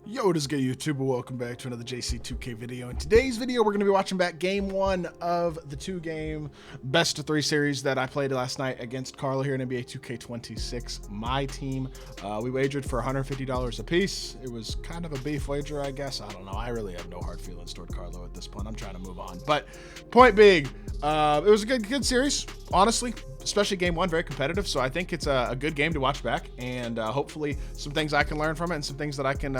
Yo, what is good, YouTube? Welcome back to another JC2K video. In today's video, we're going to be watching back game one of the two-game best-of-3 series that I played last night against Carlo here in NBA 2K26, my team. We wagered for $150 a piece. It was kind of a beef wager, I guess. I don't know. I really have no hard feelings toward Carlo at this point. I'm trying to move on. But point being, it was a good series, honestly. Especially game one, very competitive. So I think it's a good game to watch back, and hopefully some things I can learn from it and some things that I can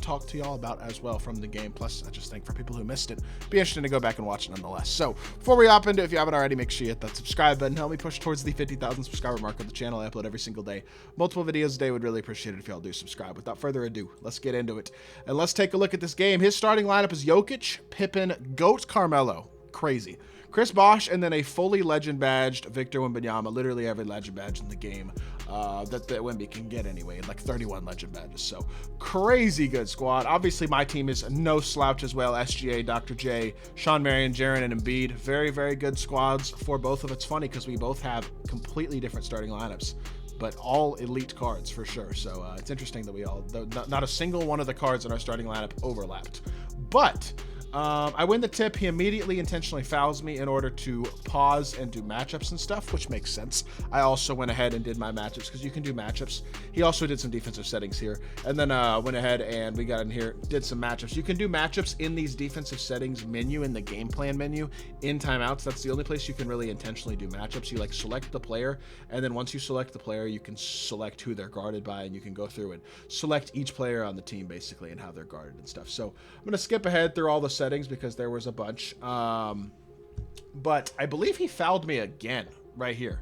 talk to y'all about as well from the game. Plus, I just think for people who missed it, be interesting to go back and watch it nonetheless. So before we hop into it, if you haven't already, make sure you hit that subscribe button. Help me push towards the 50,000 subscriber mark of the channel. I upload every single day. Multiple videos a day. Would really appreciate it if y'all do subscribe. Without further ado, let's get into it. And let's take a look at this game. His starting lineup is Jokic, Pippen, Goat, Carmelo. Crazy. Chris Bosh, and then a fully legend badged Victor Wembanyama, literally every legend badge in the game that Wemby can get anyway, like 31 legend badges. So crazy good squad. Obviously my team is no slouch as well. SGA, Dr. J, Sean Marion, Jaren, and Embiid. Very, very good squads for both of. It's funny because we both have completely different starting lineups, but all elite cards for sure. So it's interesting that we all, not a single one of the cards in our starting lineup overlapped. But I win the tip. He immediately intentionally fouls me in order to pause and do matchups and stuff, which makes sense. I also went ahead and did my matchups because you can do matchups. He also did some defensive settings here, and then went ahead and we got in here, did some matchups. You can do matchups in these defensive settings menu, in the game plan menu, in timeouts. That's the only place you can really intentionally do matchups. You like select the player, and then once you select the player, you can select who they're guarded by, and you can go through and select each player on the team basically and how they're guarded and stuff. So I'm going to skip ahead through all the settings because there was a bunch, but I believe he fouled me again right here,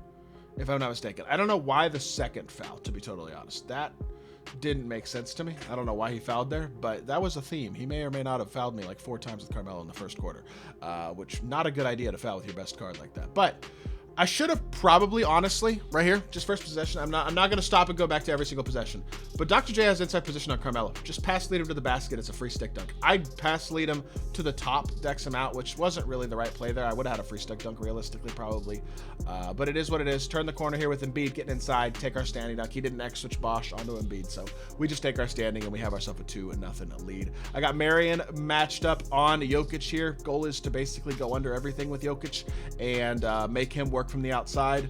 if I'm not mistaken. I don't know why the second foul, to be totally honest. That didn't make sense to me. I don't know why he fouled there, but that was a theme. He may or may not have fouled me like 4 times with Carmelo in the first quarter, which not a good idea to foul with your best card like that. But I should have probably, honestly, right here, just first possession. I'm not going to stop and go back to every single possession. But Dr. J has inside position on Carmelo. Just pass lead him to the basket. It's a free stick dunk. I'd pass lead him to the top, decks him out, which wasn't really the right play there. I would have had a free stick dunk realistically, probably. But it is what it is. Turn the corner here with Embiid getting inside. Take our standing dunk. He didn't X-switch Bosh onto Embiid, so we just take our standing and we have ourselves a 2-0 lead. I got Marion matched up on Jokic here. Goal is to basically go under everything with Jokic and make him work from the outside.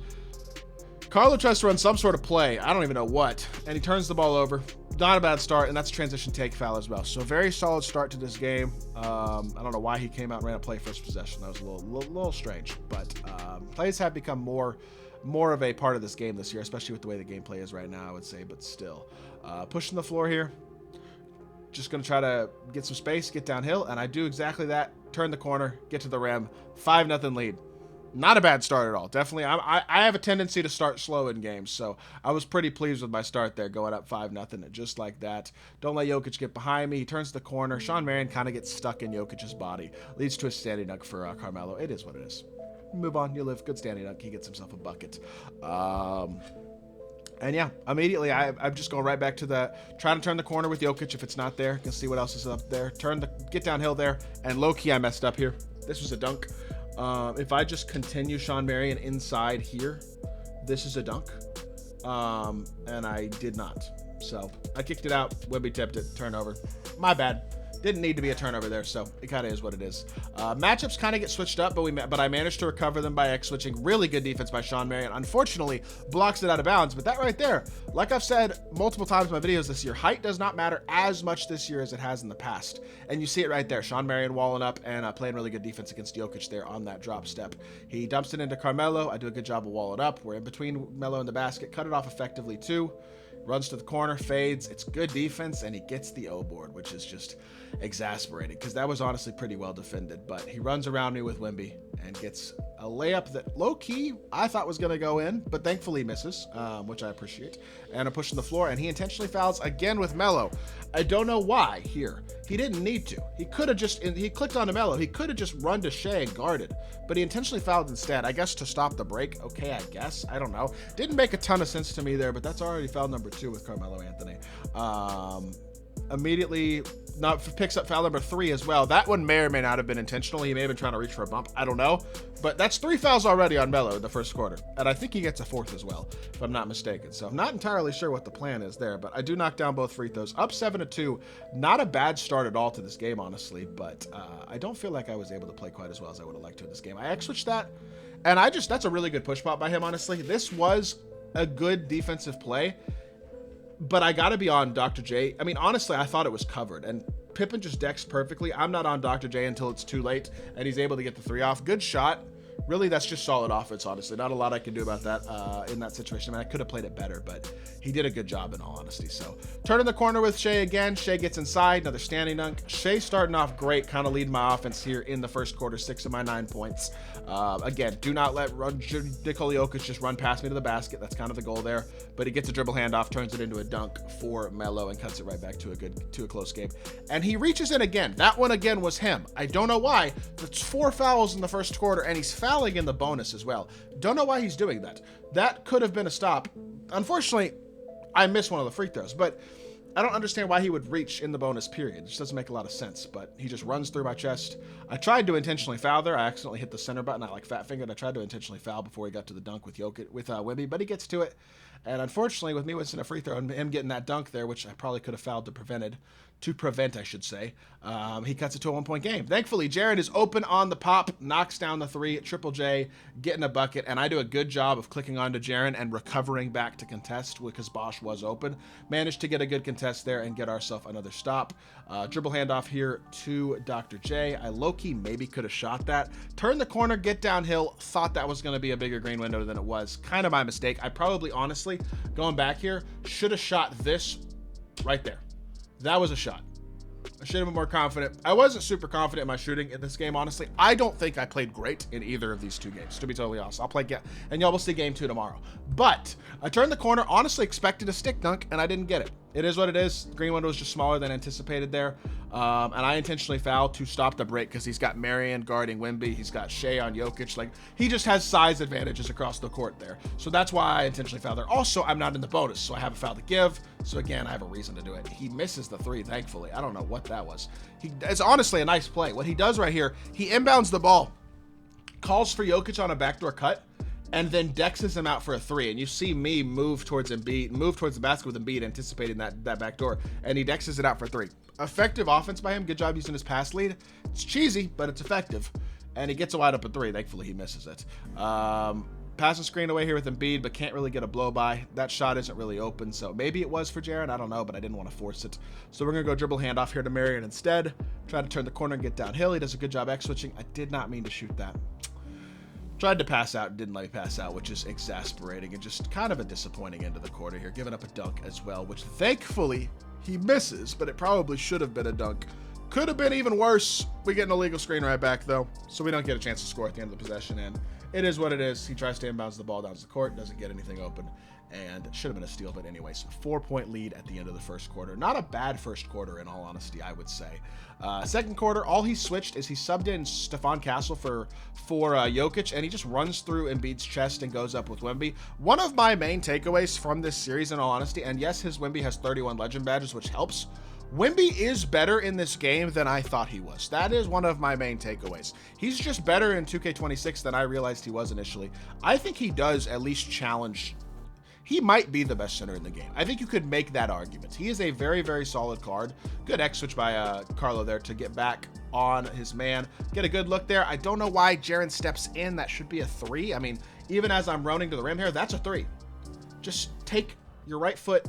Carlo tries to run some sort of play. I don't even know what. And he turns the ball over. Not a bad start, and that's a transition take foul as well. So very solid start to this game. I don't know why he came out and ran a play first possession. That was a little strange. But plays have become more of a part of this game this year, especially with the way the gameplay is right now, I would say. But still, pushing the floor here. Just going to try to get some space, get downhill, and I do exactly that. Turn the corner, get to the rim. 5-0 lead. Not a bad start at all. Definitely, I have a tendency to start slow in games, so I was pretty pleased with my start there, going up 5-0, just like that. Don't let Jokic get behind me. He turns the corner. Sean Marion kind of gets stuck in Jokic's body. Leads to a standing dunk for Carmelo. It is what it is. Move on. You live. Good standing dunk. He gets himself a bucket. And yeah, immediately I'm just going right back to trying to turn the corner with Jokic. If it's not there, you can see what else is up there. Get downhill there, and low-key I messed up here. This was a dunk. If I just continue Sean Marion inside here, this is a dunk, and I did not. So I kicked it out. Wemby tipped it. Turnover. My bad. Didn't need to be a turnover there, so it kind of is what it is. Matchups kind of get switched up, but I managed to recover them by X-switching. Really good defense by Sean Marion. Unfortunately, blocks it out of bounds, but that right there, like I've said multiple times in my videos this year, height does not matter as much this year as it has in the past. And you see it right there. Sean Marion walling up and playing really good defense against Jokic there on that drop step. He dumps it into Carmelo. I do a good job of walling up. We're in between Melo and the basket. Cut it off effectively, too. Runs to the corner, fades. It's good defense, and he gets the O board, which is just exasperating because that was honestly pretty well defended. But he runs around me with Wemby and gets a layup that low-key I thought was going to go in, but thankfully misses, which I appreciate. And I'm pushing the floor, and he intentionally fouls again with Melo. I don't know why here. He didn't need to. He could have just, he clicked on to Melo. He could have just run to Shea and guarded, but he intentionally fouled instead. I guess to stop the break. Okay, I guess. I don't know. Didn't make a ton of sense to me there, but that's already foul number 2 with Carmelo Anthony. Immediately picks up foul number 3 as well. That one may or may not have been intentional. He may have been trying to reach for a bump. I don't know. But that's 3 fouls already on Melo in the first quarter. And I think he gets a 4th as well, if I'm not mistaken. So I'm not entirely sure what the plan is there, but I do knock down both free throws. Up 7-2. Not a bad start at all to this game, honestly, but I don't feel like I was able to play quite as well as I would have liked to in this game. I X-switched that, and that's a really good push pop by him, honestly. This was a good defensive play, but I got to be on Dr. J. I mean, honestly, I thought it was covered, and Pippen just decks perfectly. I'm not on Dr. J until it's too late, and he's able to get the 3 off. Good shot. Really, that's just solid offense, honestly. Not a lot I can do about that in that situation. I mean, I could have played it better, but he did a good job in all honesty. So, turning the corner with Shea again. Shea gets inside. Another standing dunk. Shea starting off great, kind of leading my offense here in the first quarter. 6 of my 9 points. Again, do not let Nikola Jokic just run past me to the basket. That's kind of the goal there. But he gets a dribble handoff, turns it into a dunk for Melo, and cuts it right back to a close game. And he reaches in again. That one again was him. I don't know why. That's 4 fouls in the first quarter, and he's fouling in the bonus as well. Don't know why he's doing that. That could have been a stop. Unfortunately, I missed one of the free throws, but I don't understand why he would reach in the bonus period. It just doesn't make a lot of sense, but he just runs through my chest. I tried to intentionally foul there. I accidentally hit the center button. I fat fingered. I tried to intentionally foul before he got to the dunk with Wemby, but he gets to it. And unfortunately, with me missing a free throw and him getting that dunk there, which I probably could have fouled to prevent, I should say, he cuts it to a 1-point game. Thankfully, Jared is open on the pop, knocks down the 3, Triple J, getting a bucket, and I do a good job of clicking onto Jaren and recovering back to contest because Bosch was open. Managed to get a good contest there and get ourselves another stop. Dribble handoff here to Dr. J. I low-key maybe could have shot that. Turn the corner, get downhill, thought that was going to be a bigger green window than it was. Kind of my mistake. I probably, honestly, going back here, should have shot this right there. That was a shot. I should have been more confident. I wasn't super confident in my shooting in this game, honestly. I don't think I played great in either of these 2 games, to be totally honest. I'll play again, and y'all will see game 2 tomorrow. But I turned the corner, honestly expected a stick dunk, and I didn't get it. It is what it is. Green window was just smaller than anticipated there. And I intentionally fouled to stop the break because he's got Marion guarding Wemby. He's got Shea on Jokic. Like, he just has size advantages across the court there. So that's why I intentionally fouled there. Also, I'm not in the bonus, so I have a foul to give. So again, I have a reason to do it. He misses the 3, thankfully. I don't know what that was. It's honestly a nice play. What he does right here, he inbounds the ball, calls for Jokic on a backdoor cut, and then dexes him out for a 3. And you see me move towards the basket with Embiid, anticipating that backdoor, and he dexes it out for 3. Effective offense by him. Good job using his pass lead. It's cheesy, but it's effective. And he gets a wide open 3. Thankfully, he misses it. Pass and screen away here with Embiid, but can't really get a blow by. That shot isn't really open, so maybe it was for Jaren. I don't know, but I didn't want to force it. So we're going to go dribble handoff here to Marion instead. Try to turn the corner and get downhill. He does a good job X-switching. I did not mean to shoot that. Tried to pass out, didn't let me pass out, which is exasperating and just kind of a disappointing end of the quarter here. Giving up a dunk as well, which thankfully he misses, but it probably should have been a dunk. Could have been even worse. We get an illegal screen right back, though, so we don't get a chance to score at the end of the possession, and it is what it is. He tries to inbounds the ball down to the court, doesn't get anything open, and it should have been a steal, but anyways, 4-point lead at the end of the first quarter. Not a bad first quarter, in all honesty, I would say. Second quarter, all he switched is he subbed in Stephon Castle for Jokic, and he just runs through Embiid's chest and goes up with Wemby. One of my main takeaways from this series, in all honesty, and yes, his Wemby has 31 legend badges, which helps. Wemby is better in this game than I thought he was. That is one of my main takeaways. He's just better in 2K26 than I realized he was initially. I think he does at least challenge. He might be the best center in the game. I think you could make that argument. He is a very, very solid card. Good X switch by Carlo there to get back on his man. Get a good look there. I don't know why Jaren steps in. That should be a 3. I mean, even as I'm running to the rim here, that's a 3. Just take your right foot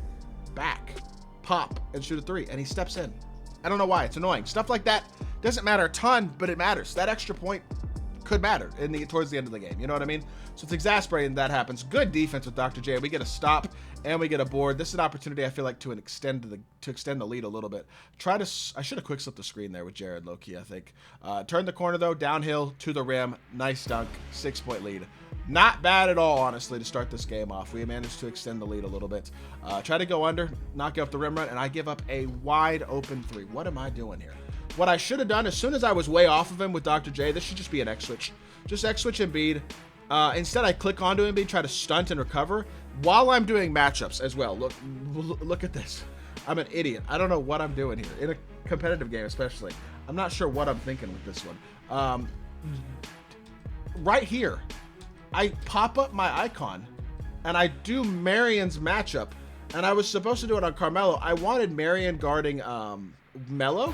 back, pop, and shoot a 3, and he steps in. I don't know why. It's annoying. Stuff like that doesn't matter a ton, but it matters. That extra point could matter towards the end of the game. You know what I mean? So it's exasperating that happens. Good defense with Dr. J. We get a stop and we get a board. This is an opportunity, I feel like, to extend the lead a little bit. I should have quick slipped the screen there with Jared low-key, I think. Turn the corner though, downhill to the rim. Nice dunk. 6-point lead. Not bad at all, honestly, to start this game off. We managed to extend the lead a little bit. Try to go under, knock off the rim run, and I give up a wide open 3. What am I doing here? What I should have done, as soon as I was way off of him with Dr. J, this should just be an X-switch. Just X-switch Embiid. Instead, I click onto Embiid, try to stunt and recover while I'm doing matchups as well. Look at this. I'm an idiot. I don't know what I'm doing here. In a competitive game especially. I'm not sure what I'm thinking with this one. Right here, I pop up my icon, and I do Marion's matchup, and I was supposed to do it on Carmelo. I wanted Marion guarding Melo,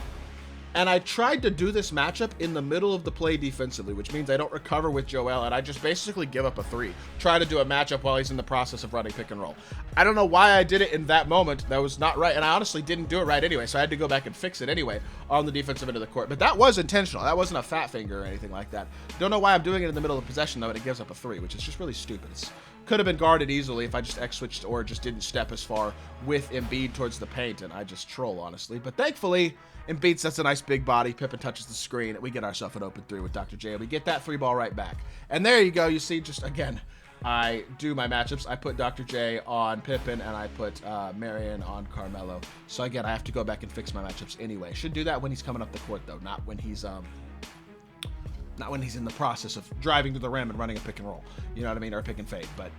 and I tried to do this matchup in the middle of the play defensively, which means I don't recover with Joel, and I just basically give up a 3. Try to do a matchup while he's in the process of running pick and roll. I don't know why I did it in that moment. That was not right, and I honestly didn't do it right anyway, so I had to go back and fix it anyway on the defensive end of the court. But that was intentional. That wasn't a fat finger or anything like that. Don't know why I'm doing it in the middle of possession, though, and it gives up a 3, which is just really stupid. Could have been guarded easily if I just X-switched or just didn't step as far with Embiid towards the paint, and I just troll, honestly. But thankfully, Embiid sets a nice big body. Pippen touches the screen. We get ourselves an open 3 with Dr. J. We get that 3 ball right back. And there you go. You see, just again, I do my matchups. I put Dr. J on Pippen, and I put Marion on Carmelo. So again, I have to go back and fix my matchups anyway. Should do that when he's coming up the court, though, not when he's in the process of driving to the rim and running a pick and roll. You know what I mean? Or a pick and fade. But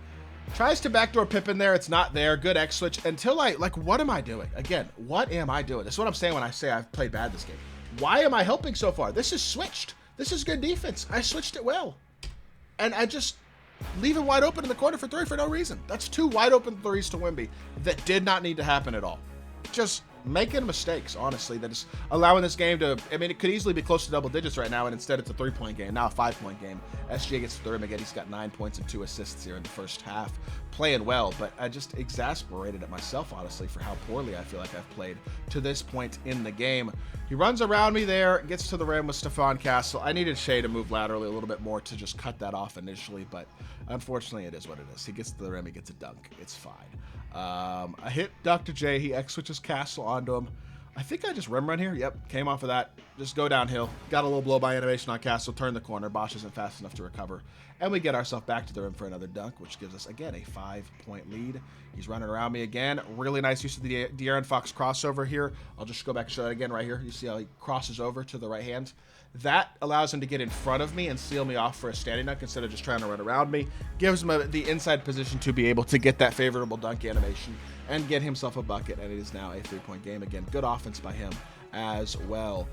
tries to backdoor Pippen there. It's not there. Good X switch until what am I doing? Again, what am I doing? That's what I'm saying when I say I've played bad this game. Why am I helping so far? This is switched. This is good defense. I switched it well. And I just leave him wide open in the corner for 3 for no reason. That's 2 wide open 3s to Wemby that did not need to happen at all. Just making mistakes, honestly, that is allowing this game to, I mean, it could easily be close to double digits right now, and instead it's a 3-point game, now a 5-point game. SGA gets the rim again. He's got 9 points and 2 assists here in the first half. Playing well, but I just exasperated at myself, honestly, for how poorly I feel like I've played to this point in the game. He runs around me there, gets to the rim with Stephon Castle. I needed Shea to move laterally a little bit more to just cut that off initially, but unfortunately it is what it is. He gets to the rim, he gets a dunk. It's fine. I hit Dr. J. He X-switches Castle onto him. I think I just rim run here. Yep, came off of that. Just go downhill. Got a little blow-by animation on Castle. Turn the corner. Bosch isn't fast enough to recover. And we get ourselves back to the rim for another dunk, which gives us, again, a 5-point lead. He's running around me again. Really nice use of the De'Aaron Fox crossover here. I'll just go back and show that again right here. You see how he crosses over to the right hand? That allows him to get in front of me and seal me off for a standing dunk instead of just trying to run around me. Gives him the inside position to be able to get that favorable dunk animation and get himself a bucket, and it is now a 3-point game again. Good offense by him as well.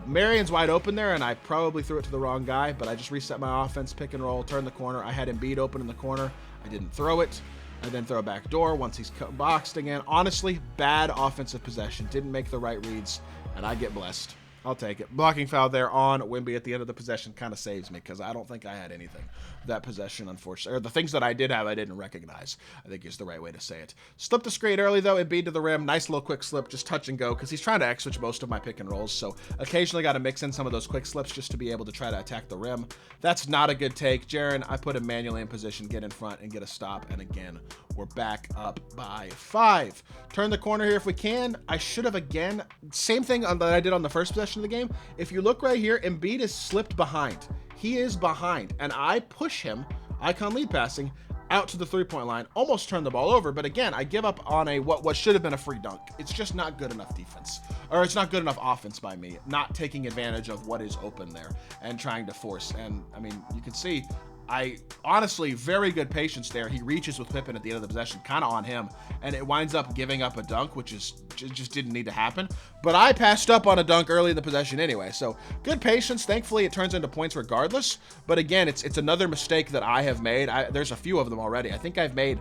Marion's wide open there, and I probably threw it to the wrong guy, but I just reset my offense, pick and roll, turn the corner. I had Embiid open in the corner. I didn't throw it. I then throw a back door once he's boxed again. Honestly, bad offensive possession. Didn't make the right reads, and I get blessed. I'll take it. Blocking foul there on Wemby at the end of the possession kind of saves me because I don't think I had anything that possession, unfortunately. Or the things that I did have, I didn't recognize, I think is the right way to say it. Slipped the screen early, though. Embiid to the rim. Nice little quick slip, just touch and go because he's trying to X-switch most of my pick and rolls. So occasionally got to mix in some of those quick slips just to be able to try to attack the rim. That's not a good take. Jaren, I put him manually in position, get in front, and get a stop. And again, we're back up by 5. Turn the corner here if we can. I should have again. Same thing that I did on the first possession of the game. If you look right here, Embiid is slipped behind. He is behind, and I push him, icon lead passing, out to the 3-point line. Almost turned the ball over, but again, I give up on a what should have been a free dunk. It's just not good enough defense, or it's not good enough offense by me, not taking advantage of what is open there and trying to force. And I mean, you can see, I honestly, very good patience there. He reaches with Pippen at the end of the possession, kind of on him, and it winds up giving up a dunk, which is just didn't need to happen. But I passed up on a dunk early in the possession anyway, so good patience. Thankfully, it turns into points regardless. But again, it's another mistake that I have made. There's a few of them already. I think I've made,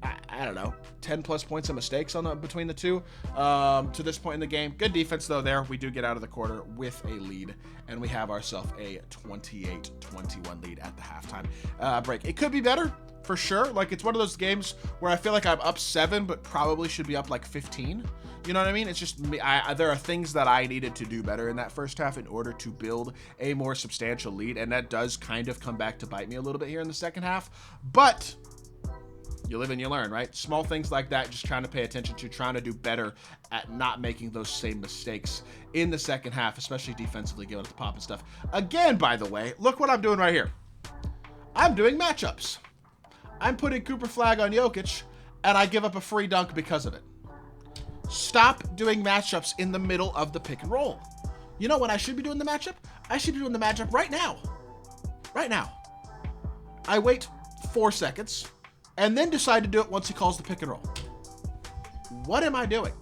I don't know, 10 plus points of mistakes between the two to this point in the game. Good defense though there. We do get out of the quarter with a lead, and we have ourselves a 28-21 lead at the halftime break. It could be better for sure. Like, it's one of those games where I feel like I'm up 7 but probably should be up like 15. You know what I mean? It's just me. There are things that I needed to do better in that first half in order to build a more substantial lead, and that does kind of come back to bite me a little bit here in the second half. But you live and you learn, right? Small things like that, just trying to pay attention to, trying to do better at not making those same mistakes in the second half, especially defensively, giving up the pop and stuff. Again, by the way, look what I'm doing right here. I'm doing matchups. I'm putting Cooper Flag on Jokic, and I give up a free dunk because of it. Stop doing matchups in the middle of the pick and roll. You know when I should be doing the matchup? I should be doing the matchup right now. Right now. I wait 4 seconds, and then decide to do it once he calls the pick and roll. what am I doing?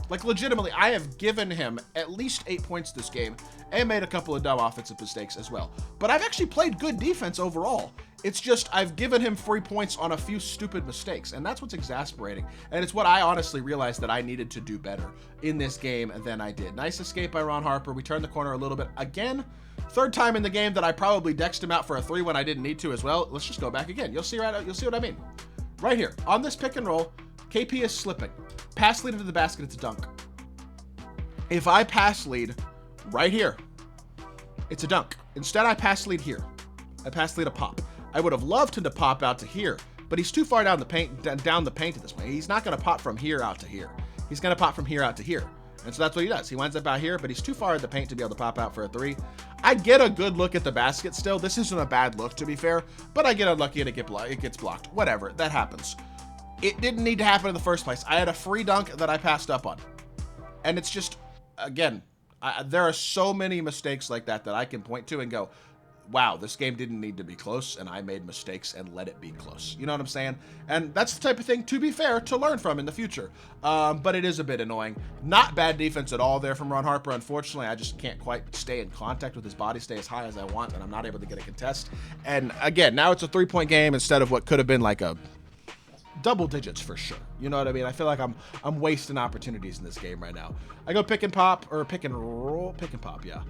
Like, legitimately, I have given him at least 8 points this game and made a couple of dumb offensive mistakes as well. But I've actually played good defense overall. It's just I've given him 3 points on a few stupid mistakes, and that's what's exasperating. And it's what I honestly realized that I needed to do better in this game than I did. Nice escape by Ron Harper. We turned the corner a little bit. Again, third time in the game that I probably dexed him out for a 3 when I didn't need to as well. Let's just go back again. You'll see what I mean. Right here, on this pick and roll, KP is slipping. Pass lead into the basket, it's a dunk. If I pass lead right here, it's a dunk. Instead, I pass lead here. I pass lead a pop. I would have loved him to pop out to here, but he's too far down the paint this way. He's not going to pop from here out to here. He's going to pop from here out to here. And so that's what he does. He winds up out here, but he's too far in the paint to be able to pop out for a 3. I get a good look at the basket still. This isn't a bad look, to be fair, but I get unlucky and it gets blocked. Whatever, that happens. It didn't need to happen in the first place. I had a free dunk that I passed up on. And it's just, again, there are so many mistakes like that that I can point to and go, wow, this game didn't need to be close, and I made mistakes and let it be close. You know what I'm saying? And that's the type of thing, to be fair, to learn from in the future. But it is a bit annoying. Not bad defense at all there from Ron Harper. Unfortunately, I just can't quite stay in contact with his body, stay as high as I want, and I'm not able to get a contest. And again, now it's a 3-point game instead of what could have been like a double digits for sure. You know what I mean? I feel like I'm wasting opportunities in this game right now. I go pick and pop, or pick and roll, pick and pop, yeah.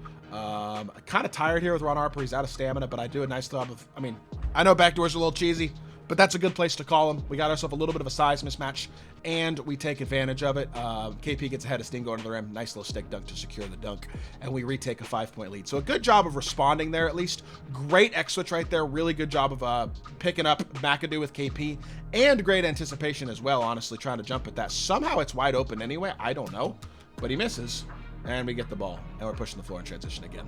Kind of tired here with Ron Harper. He's out of stamina, but I do a nice job of, I mean, I know backdoor's a little cheesy, but that's a good place to call him. We got ourselves a little bit of a size mismatch, and we take advantage of it. KP gets ahead of Sting going to the rim. Nice little stick dunk to secure the dunk, and we retake a 5-point lead. So a good job of responding there, at least. Great X-switch right there. Really good job of picking up McAdoo with KP, and great anticipation as well, honestly, trying to jump at that. Somehow it's wide open anyway. I don't know, but he misses, and we get the ball, and we're pushing the floor in transition again.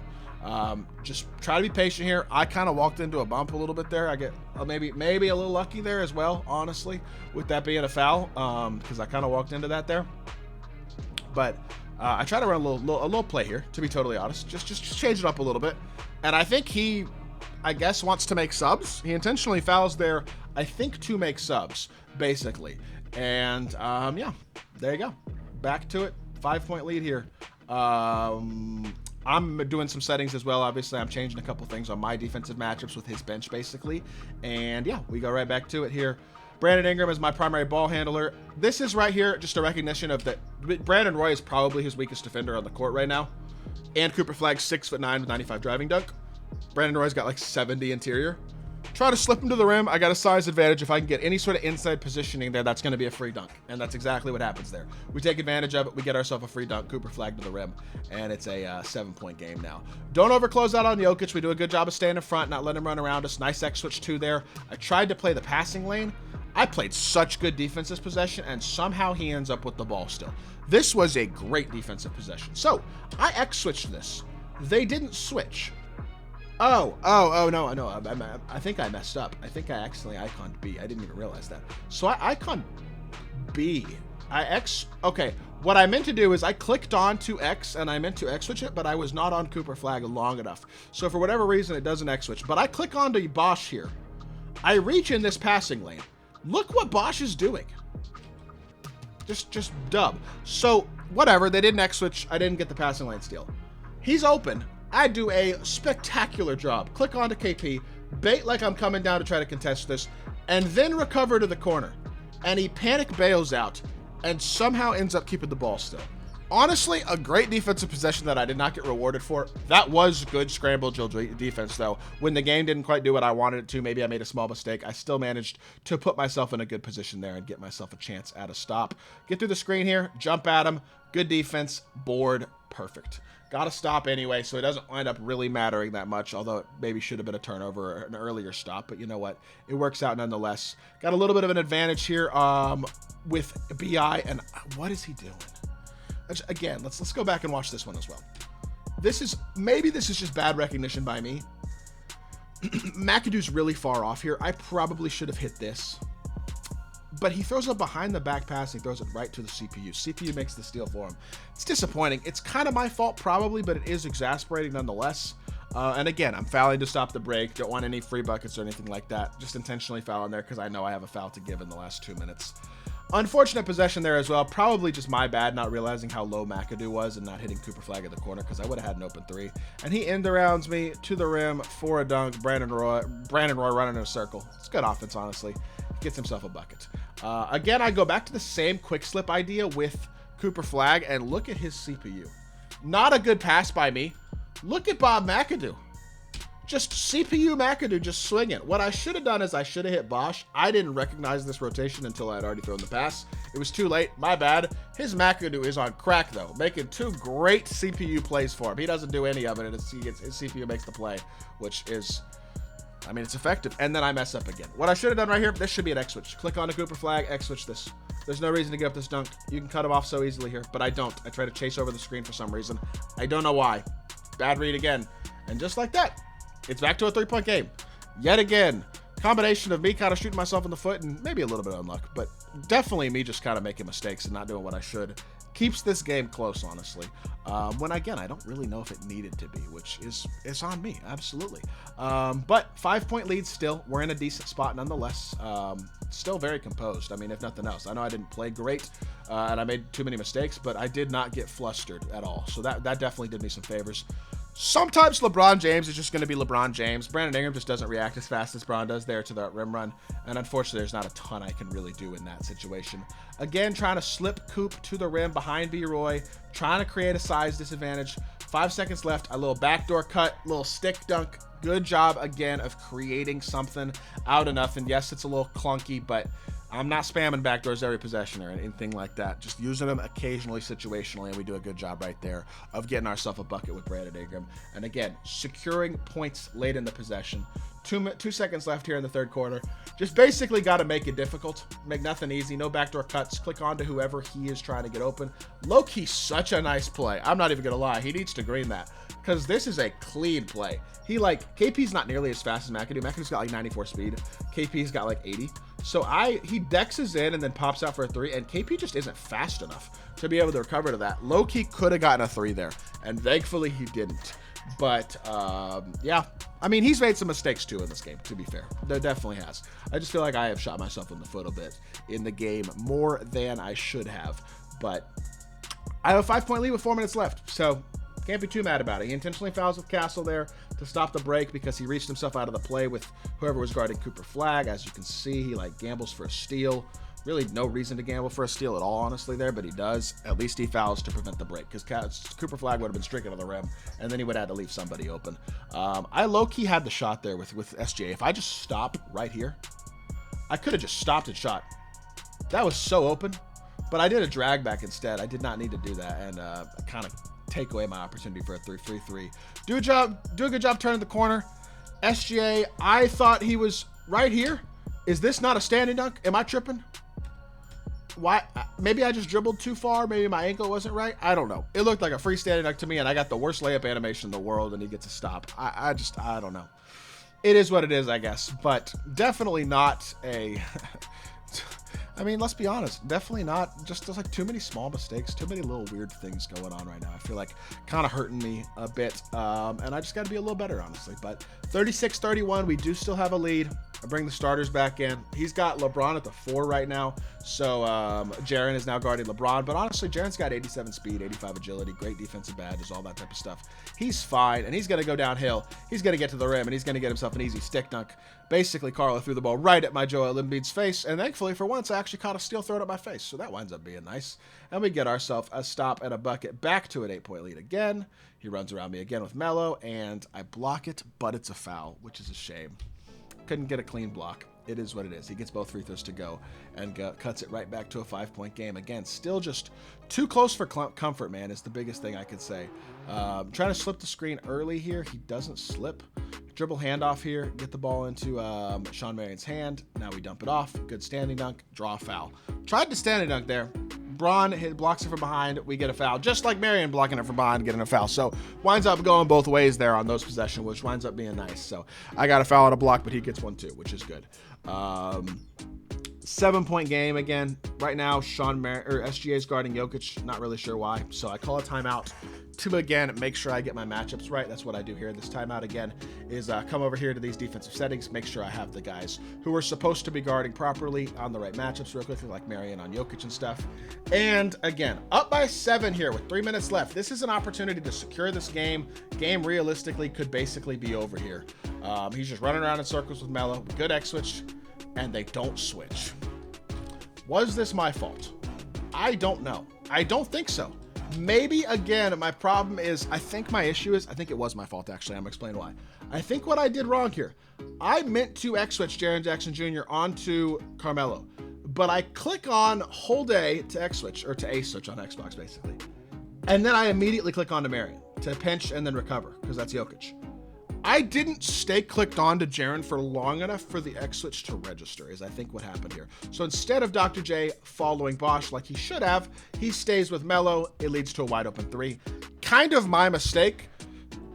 Just try to be patient here. I kind of walked into a bump a little bit there. I get maybe a little lucky there as well, honestly, with that being a foul, because I kind of walked into that there. But I try to run a little play here, to be totally honest. Just change it up a little bit. And I think he, I guess, wants to make subs. He intentionally fouls there, I think, to make subs, basically. And yeah, there you go. Back to it. 5-point lead here. I'm doing some settings as well. Obviously, I'm changing a couple things on my defensive matchups with his bench, basically. And yeah, we go right back to it here. Brandon Ingram is my primary ball handler. This is right here just a recognition of that Brandon Roy is probably his weakest defender on the court right now. And Cooper Flagg's 6'9" with 95 driving dunk. Brandon Roy's got like 70 interior. Try to slip him to the rim. I got a size advantage. If I can get any sort of inside positioning there, that's going to be a free dunk. And that's exactly what happens there. We take advantage of it. We get ourselves a free dunk. Cooper Flagg to the rim. And it's a 7-point game now. Don't overclose out on Jokic. We do a good job of staying in front, not letting him run around us. Nice X-switch 2 there. I tried to play the passing lane. I played such good defensive possession, and somehow he ends up with the ball still. This was a great defensive possession. So I X-switched this. They didn't switch. Oh, no, I think I messed up. I think I accidentally iconed B. I didn't even realize that. So I iconed B. Okay, what I meant to do is I clicked on to X, and I meant to X-switch it, but I was not on Cooper Flagg long enough. So for whatever reason, it doesn't X-switch. But I click onto Bosch here. I reach in this passing lane. Look what Bosch is doing. Just dub. So whatever, they didn't X-switch. I didn't get the passing lane steal. He's open. I do a spectacular job. Click onto KP, bait like I'm coming down to try to contest this, and then recover to the corner. And he panic bails out and somehow ends up keeping the ball still. Honestly, a great defensive possession that I did not get rewarded for. That was good scramble drill defense, though. When the game didn't quite do what I wanted it to, maybe I made a small mistake, I still managed to put myself in a good position there and get myself a chance at a stop. Get through the screen here, jump at him, good defense, board, perfect. Got to stop anyway, so it doesn't wind up really mattering that much, although it maybe should have been a turnover or an earlier stop, but you know what? It works out nonetheless. Got a little bit of an advantage here with BI, and what is he doing? Again, let's go back and watch this one as well. Maybe this is just bad recognition by me. McAdoo's really far off here. I probably should have hit this. But he throws it behind the back pass. He throws it right to the CPU. CPU makes the steal for him. It's disappointing. It's kind of my fault probably, but it is exasperating nonetheless. And again, I'm fouling to stop the break. Don't want any free buckets or anything like that. Just intentionally fouling there because I know I have a foul to give in the last 2 minutes. Unfortunate possession there as well. Probably just my bad not realizing how low McAdoo was and not hitting Cooper Flag at the corner, because I would have had an open three. And he end-arounds me to the rim for a dunk. Brandon Roy running in a circle. It's good offense, honestly. Gets himself a bucket. Again, I go back to the same quick slip idea with Cooper Flag, and look at his CPU. Not a good pass by me. Look at Bob McAdoo. Just CPU McAdoo just swinging. What I should have done is I should have hit Bosch. I didn't recognize this rotation until I had already thrown the pass. It was too late. My bad. His McAdoo is on crack, though, making 2 great CPU plays for him. He doesn't do any of it, and his CPU makes the play, which is, I mean, it's effective. And then I mess up again. What I should have done right here, this should be an X switch. Click on a Cooper Flag, X switch this. There's no reason to give up this dunk. You can cut him off so easily here, but I don't. I try to chase over the screen for some reason. I don't know why. Bad read again. And just like that, it's back to a 3-point game. Yet again, combination of me kind of shooting myself in the foot and maybe a little bit of unluck, but definitely me just kind of making mistakes and not doing what I should. Keeps this game close, honestly. When, again, I don't really know if it needed to be, which is on me, absolutely. But 5-point lead still. We're in a decent spot nonetheless. Still very composed, I mean, if nothing else. I know I didn't play great, and I made too many mistakes, but I did not get flustered at all. So that definitely did me some favors. Sometimes LeBron James is just going to be LeBron James. Brandon Ingram just doesn't react as fast as Bron does there to that rim run. And unfortunately, there's not a ton I can really do in that situation. Again, trying to slip Coop to the rim behind B-Roy, trying to create a size disadvantage. 5 seconds left, a little backdoor cut, little stick dunk. Good job, again, of creating something out of nothing. Yes, it's a little clunky, but I'm not spamming backdoors every possession or anything like that. Just using them occasionally, situationally, and we do a good job right there of getting ourselves a bucket with Brandon Ingram. And again, securing points late in the possession. 2 seconds left here in the third quarter. Just basically got to make it difficult. Make nothing easy. No backdoor cuts. Click on to whoever he is trying to get open. Low-key, such a nice play. I'm not even going to lie. He needs to green that, because this is a clean play. KP's not nearly as fast as McAdoo. McAdoo's got like 94 speed. KP's got like 80. So he dexes in and then pops out for a 3, and KP just isn't fast enough to be able to recover to that. Low-key could have gotten a 3 there, and thankfully he didn't. But, yeah, I mean, he's made some mistakes too in this game, to be fair. There definitely has. I just feel like I have shot myself in the foot a bit in the game, more than I should have. But I have a 5-point lead with 4 minutes left, so can't be too mad about it. He intentionally fouls with Castle there to stop the break because he reached himself out of the play with whoever was guarding Cooper Flag. As you can see, he gambles for a steal. Really no reason to gamble for a steal at all, honestly, there, but he does. At least he fouls to prevent the break, because Cooper Flag would have been streaking to the rim, and then he would have had to leave somebody open. I low-key had the shot there with SGA. If I just stop right here, I could have just stopped and shot. That was so open, but I did a drag back instead. I did not need to do that, and kind of take away my opportunity for a 3-3-3. Do a good job turning the corner. SGA, I thought he was right here. Is this not a standing dunk? Am I tripping? Why? Maybe I just dribbled too far. Maybe my ankle wasn't right. I don't know. It looked like a freestanding dunk to me, and I got the worst layup animation in the world, and he gets a stop. I don't know. It is what it is, I guess, but definitely not a I mean, let's be honest, definitely not. Just there's like too many small mistakes, too many little weird things going on right now. I feel like kind of hurting me a bit, and I just got to be a little better, honestly. But 36-31, we do still have a lead. I bring the starters back in. He's got LeBron at the 4 right now, so Jaren is now guarding LeBron. But honestly, Jaren's got 87 speed, 85 agility, great defensive badges, all that type of stuff. He's fine, and he's going to go downhill. He's going to get to the rim, and he's going to get himself an easy stick dunk. Basically, Carlo threw the ball right at my Joel Embiid's face, and thankfully, for once, I actually caught a steal thrown at my face, so that winds up being nice. And we get ourselves a stop and a bucket, back to an 8-point lead again. He runs around me again with Melo, and I block it, but it's a foul, which is a shame. Couldn't get a clean block. It is what it is. He gets both free throws to go and cuts it right back to a 5-point game. Again, still just too close for comfort, man, is the biggest thing I could say. Trying to slip the screen early here. He doesn't slip. Dribble handoff here. Get the ball into Sean Marion's hand. Now we dump it off. Good standing dunk. Draw a foul. Tried to standing dunk there. Braun blocks it from behind. We get a foul. Just like Marion blocking it from behind, getting a foul. So winds up going both ways there on those possessions, which winds up being nice. So I got a foul and a block, but he gets one too, which is good. 7-point game again. Right now, SGA is guarding Jokic. Not really sure why. So I call a timeout. to, again, make sure I get my matchups right. That's what I do here this timeout, again, is come over here to these defensive settings, make sure I have the guys who are supposed to be guarding properly on the right matchups real quickly, like Marion on Jokic and stuff. And, again, up by 7 here with 3 minutes left. This is an opportunity to secure this game. Game, realistically, could basically be over here. He's just running around in circles with Melo. Good X switch, and they don't switch. Was this my fault? I don't know. I don't think so. Maybe, again, my problem is, I think my issue is, I think it was my fault, actually. I'm going to explain why. I think what I did wrong here, I meant to X-switch Jaren Jackson Jr. onto Carmelo, but I click on hold A to X-switch, or to A-switch on Xbox, basically. And then I immediately click on to Marion to pinch and then recover, because that's Jokic. I didn't stay clicked on to Jaren for long enough for the X switch to register, is I think what happened here. So instead of Dr. J following Bosch like he should have, he stays with Melo. It leads to a wide open 3. Kind of my mistake.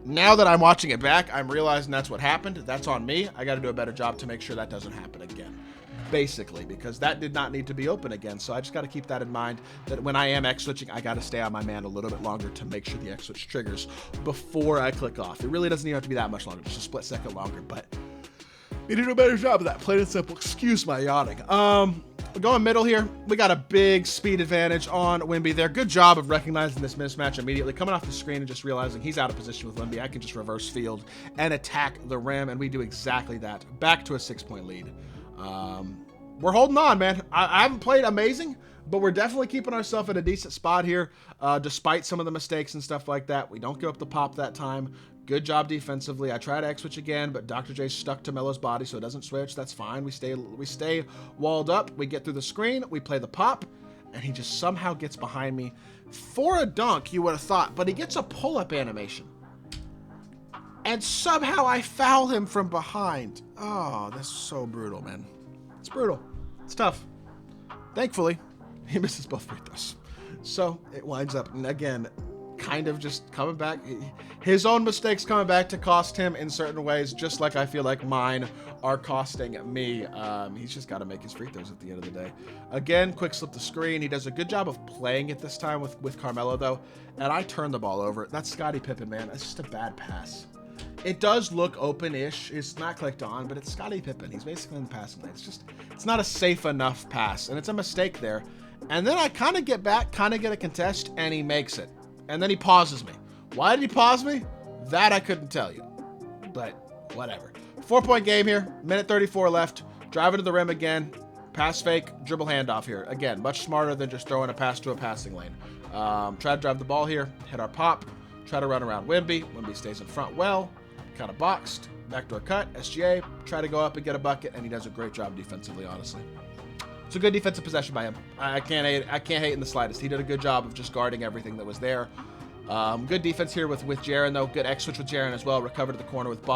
Now that I'm watching it back, I'm realizing that's what happened. That's on me. I got to do a better job to make sure that doesn't happen again, basically, because that did not need to be open again. So I just got to keep that in mind, that when I am X switching, I got to stay on my man a little bit longer to make sure the X switch triggers before I click off. It really doesn't even have to be that much longer, just a split second longer, but we need to do a better job of that, plain and simple. Excuse my yawning. We're going middle here. We got a big speed advantage on Wemby there. Good job of recognizing this mismatch immediately, coming off the screen and just realizing he's out of position with Wemby. I can just reverse field and attack the rim, and we do exactly that. Back to a 6-point lead. We're holding on, man. I haven't played amazing, but we're definitely keeping ourselves in a decent spot here, despite some of the mistakes and stuff like that. We don't give up the pop that time. Good job defensively. I try to X-switch again, but Dr. J's stuck to Melo's body, so it doesn't switch. That's fine. We stay walled up. We get through the screen. We play the pop, and he just somehow gets behind me. For a dunk, you would have thought, but he gets a pull-up animation. And somehow I foul him from behind. Oh, that's so brutal, man. It's brutal. It's tough. Thankfully, he misses both free throws. So it winds up, and again, kind of just coming back. His own mistakes coming back to cost him in certain ways, just like I feel like mine are costing me. He's just got to make his free throws at the end of the day. Again, quick slip the screen. He does a good job of playing it this time with Carmelo, though, and I turn the ball over. That's Scottie Pippen, man. That's just a bad pass. It does look open-ish. It's not clicked on, but it's Scottie Pippen. He's basically in the passing lane. It's not a safe enough pass, and it's a mistake there. And then I kind of get back, kind of get a contest, and he makes it. And then he pauses me. Why did he pause me? That I couldn't tell you. But whatever. 4-point game here. Minute 34 left. Driving to the rim again. Pass fake. Dribble handoff here. Again, much smarter than just throwing a pass to a passing lane. Try to drive the ball here. Hit our pop. Try to run around Wemby. Wemby stays in front well. Kind of boxed. Backdoor cut. SGA. Try to go up and get a bucket. And he does a great job defensively, honestly. It's a good defensive possession by him. I can't hate in the slightest. He did a good job of just guarding everything that was there. Good defense here with Jaren, though. Good X switch with Jaren as well. Recovered to the corner with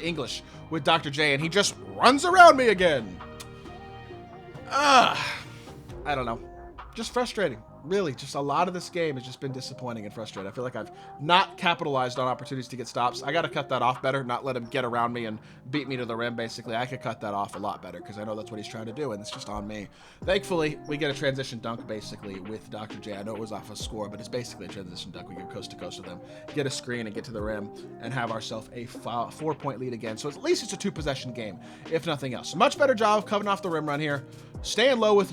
English with Dr. J, and he just runs around me again. I don't know. Just frustrating. Really, just a lot of this game has just been disappointing and frustrating. I feel like I've not capitalized on opportunities to get stops. I got to cut that off better, not let him get around me and beat me to the rim, basically. I could cut that off a lot better because I know that's what he's trying to do, and it's just on me. Thankfully, we get a transition dunk, basically, with Dr. J. I know it was off a score, but it's basically a transition dunk. We go coast to coast with them, get a screen and get to the rim, and have ourselves a 4-point lead again. So at least it's a 2-possession game, if nothing else. Much better job of covering off the rim run here. Staying low with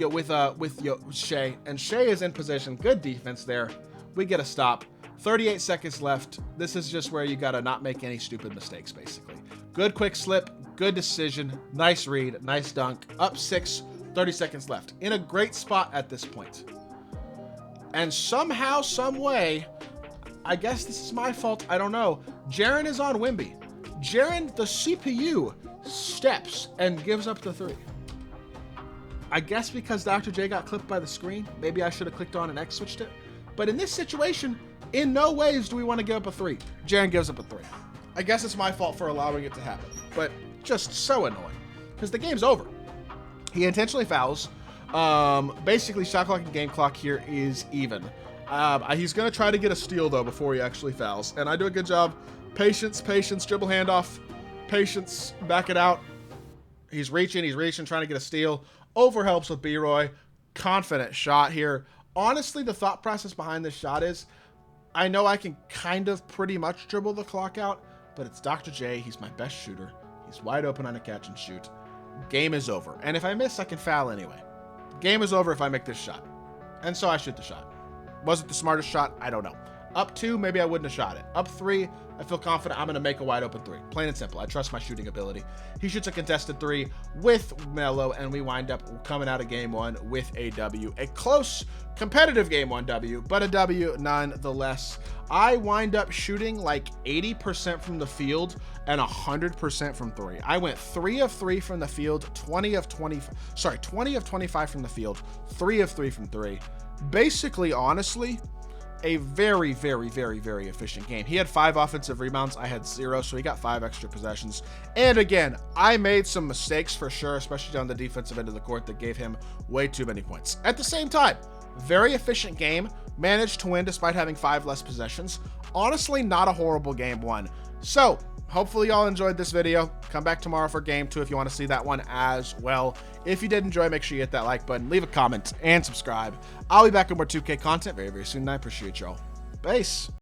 Shea, and Shea is in position. Good defense there. We get a stop. 38 seconds left. This is just where you got to not make any stupid mistakes, basically. Good quick slip. Good decision. Nice read. Nice dunk. Up 6. 30 seconds left. In a great spot at this point. And somehow, some way, I guess this is my fault. I don't know. Jaren is on Wemby. Jaren, the CPU, steps and gives up the 3. I guess because Dr. J got clipped by the screen, maybe I should have clicked on and X switched it. But in this situation, in no ways do we want to give up a 3. Jaren gives up a 3. I guess it's my fault for allowing it to happen, but just so annoying because the game's over. He intentionally fouls. Basically, shot clock and game clock here is even. He's going to try to get a steal, though, before he actually fouls. And I do a good job. Patience, dribble handoff. Patience, back it out. He's reaching, trying to get a steal. Over helps with B-Roy. Confident shot here. Honestly, the thought process behind this shot is I know I can kind of pretty much dribble the clock out, but it's Dr. J. He's my best shooter. He's wide open on a catch and shoot. Game is over. And if I miss, I can foul anyway. Game is over if I make this shot. And so I shoot the shot. Was it the smartest shot? I don't know. Up 2, maybe I wouldn't have shot it. Up 3, I feel confident I'm going to make a wide open 3. Plain and simple. I trust my shooting ability. He shoots a contested 3 with Melo, and we wind up coming out of game 1 with a W. A close, competitive game 1 W, but a W nonetheless. I wind up shooting like 80% from the field and 100% from 3. I went 3 of 3 from the field, 20 of 25 from the field, 3 of 3 from 3. Basically, honestly, a very, very, very, very efficient game. He had 5 offensive rebounds. I had 0, so he got 5 extra possessions. And again, I made some mistakes for sure, especially down the defensive end of the court that gave him way too many points. At the same time, very efficient game. Managed to win despite having 5 less possessions. Honestly, not a horrible game 1. So, hopefully y'all enjoyed this video. Come back tomorrow for game 2 if you want to see that one as well. If you did enjoy, make sure you hit that like button, leave a comment, and subscribe. I'll be back with more 2K content very, very soon, and I appreciate y'all. Peace.